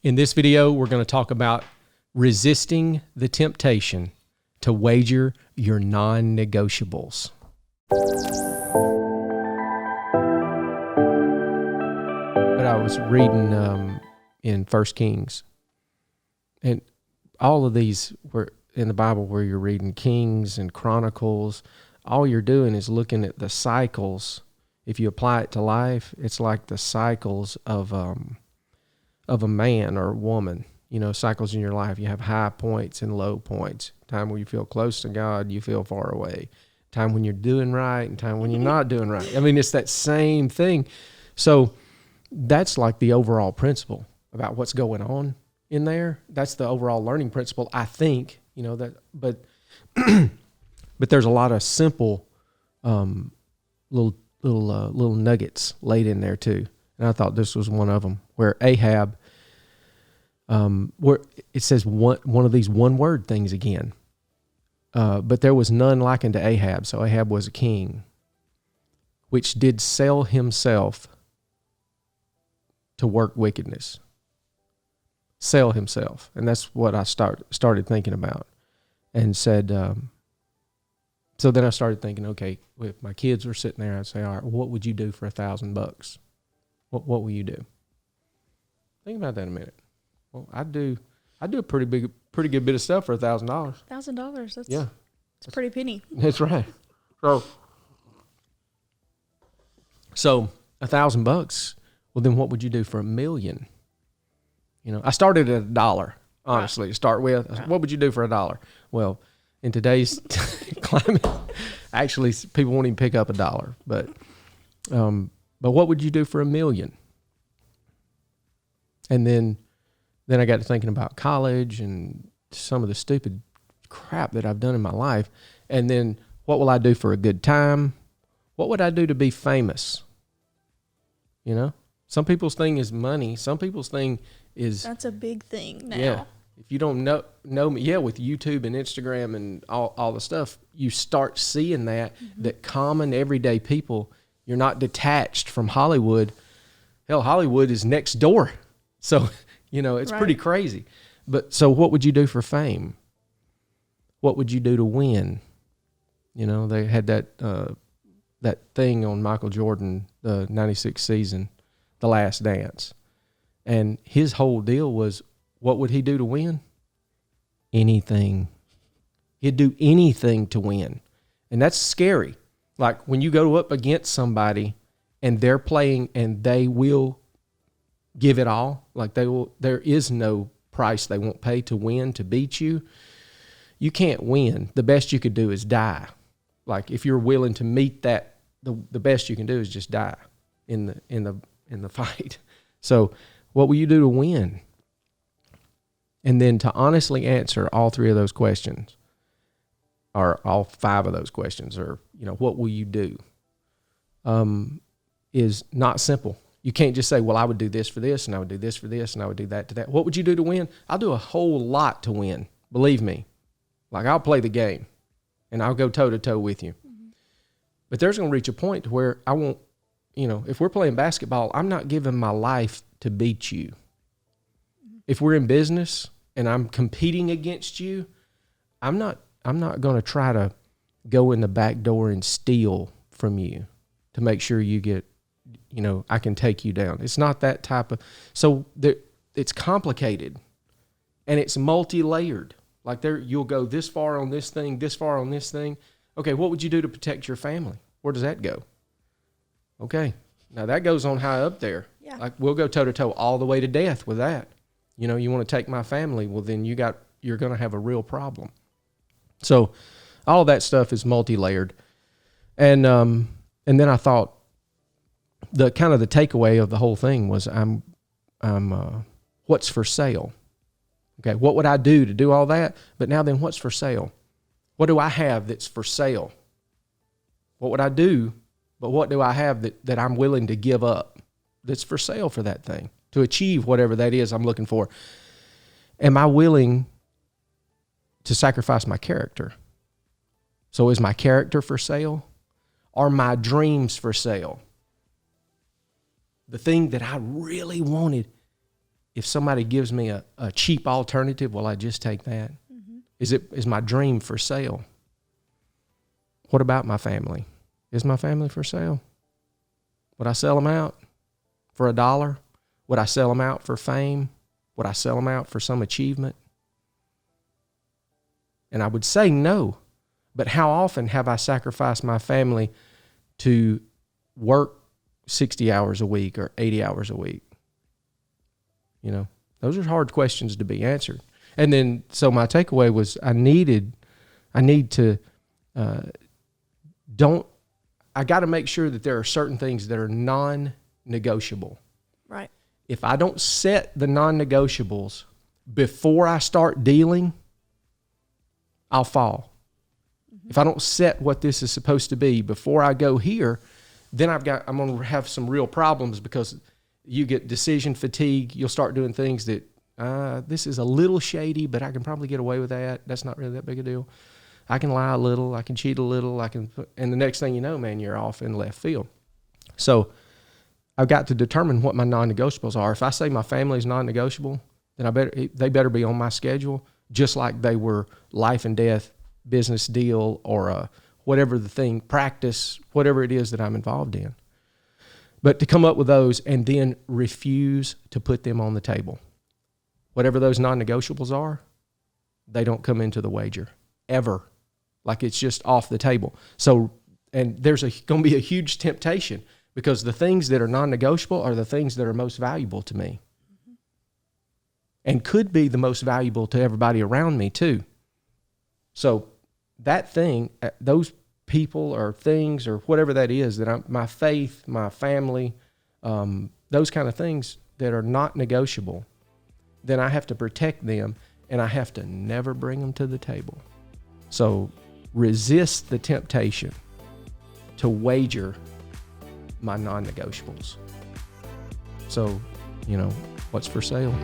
In this video, we're going to talk about resisting the temptation to wager your non-negotiables. But I was reading in 1 Kings, and all of these were in the Bible where you're reading Kings and Chronicles. All you're doing is looking at the cycles. If you apply it to life, it's like the cycles of a man or a woman. You know, cycles in your life. You have high points and low points. Time when you feel close to God, you feel far away. Time when you're doing right and time when you're not doing right. I mean, it's that same thing. So that's like the overall principle about what's going on in there. That's the overall learning principle, I think. You know that, but but there's a lot of simple little nuggets laid in there too. And I thought this was one of them, where Ahab, where it says one of these one-word things again. But there was none like unto Ahab, so Ahab was a king, which did sell himself to work wickedness. Sell himself. And that's what I started thinking about. And said, so then I started thinking, okay, if my kids were sitting there, I'd say, all right, what would you do for $1,000? What will you do? Think about that a minute. Well, I do a pretty good bit of stuff for $1,000. $1,000. That's yeah, it's a pretty penny. That's right. So $1,000. Well, then what would you do for $1 million? You know, I started at $1, honestly, to start with. I said, what would you do for $1? Well, in today's climate, actually, people won't even pick up $1. But what would you do for $1 million? And then I got to thinking about college and some of the stupid crap that I've done in my life. And then what will I do for a good time? What would I do to be famous? You know, some people's thing is money. Some people's thing is... That's a big thing now. Yeah. If you don't know me, with YouTube and Instagram and all the stuff, you start seeing that common everyday people, you're not detached from Hollywood. Hell, Hollywood is next door. So, you know, it's pretty crazy. But so what would you do for fame? What would you do to win? You know, they had that thing on Michael Jordan, the 96 season, The Last Dance. And his whole deal was, what would he do to win? Anything. He'd do anything to win. And that's scary. Like when you go up against somebody and they're playing and they will give it all, like there is no price they won't pay to win, to beat you. You can't win. The best you could do is die. Like if you're willing to meet that, the best you can do is just die in the fight. So what will you do to win? And then to honestly answer all 3 of those questions, or all 5 of those questions, or, you know, what will you do, is not simple. You can't just say, well, I would do this for this, and I would do this for this, and I would do that to that. What would you do to win? I'll do a whole lot to win. Believe me. Like, I'll play the game, and I'll go toe-to-toe with you. Mm-hmm. But there's going to reach a point where I won't, you know, if we're playing basketball, I'm not giving my life to beat you. If we're in business and I'm competing against you, I'm not going to try to go in the back door and steal from you to make sure you get, you know, I can take you down. It's not that type of, so it's complicated and it's multi-layered. Like you'll go this far on this thing, this far on this thing. Okay, what would you do to protect your family? Where does that go? Okay, now that goes on high up there. Yeah. Like we'll go toe-to-toe all the way to death with that. You know, you want to take my family, well then you're going to have a real problem. So all of that stuff is multi-layered. And then I thought the kind of the takeaway of the whole thing was I'm what's for sale? Okay, what would I do to do all that? But now then what's for sale? What do I have that's for sale? What would I do? But what do I have that I'm willing to give up that's for sale for that thing, to achieve whatever that is I'm looking for? Am I willing to sacrifice my character? So is my character for sale? Are my dreams for sale? The thing that I really wanted, if somebody gives me a cheap alternative, will I just take that? Is my dream for sale? What about my family? Is my family for sale? Would I sell them out for $1? Would I sell them out for fame? Would I sell them out for some achievement? And I would say no. But how often have I sacrificed my family to work 60 hours a week or 80 hours a week? You know, those are hard questions to be answered. And then, so my takeaway was I got to make sure that there are certain things that are non-negotiable. Right. If I don't set the non-negotiables before I start dealing, I'll fall. If I don't set what this is supposed to be before I go here, then I'm going to have some real problems, because you get decision fatigue. You'll start doing things that, this is a little shady, but I can probably get away with that. That's not really that big a deal. I can lie a little. I can cheat a little. And the next thing you know, man, you're off in left field. So I've got to determine what my non-negotiables are. If I say my family's non-negotiable, then they better be on my schedule, just like they were life and death business deal or whatever the thing, practice, whatever it is that I'm involved in. But to come up with those and then refuse to put them on the table. Whatever those non-negotiables are, they don't come into the wager ever. Like, it's just off the table. So, and there's going to be a huge temptation, because the things that are non-negotiable are the things that are most valuable to me, and could be the most valuable to everybody around me too. So that thing, those people or things or whatever that is, my faith, my family, those kind of things that are not negotiable, then I have to protect them, and I have to never bring them to the table. So resist the temptation to wager my non-negotiables. So, what's for sale?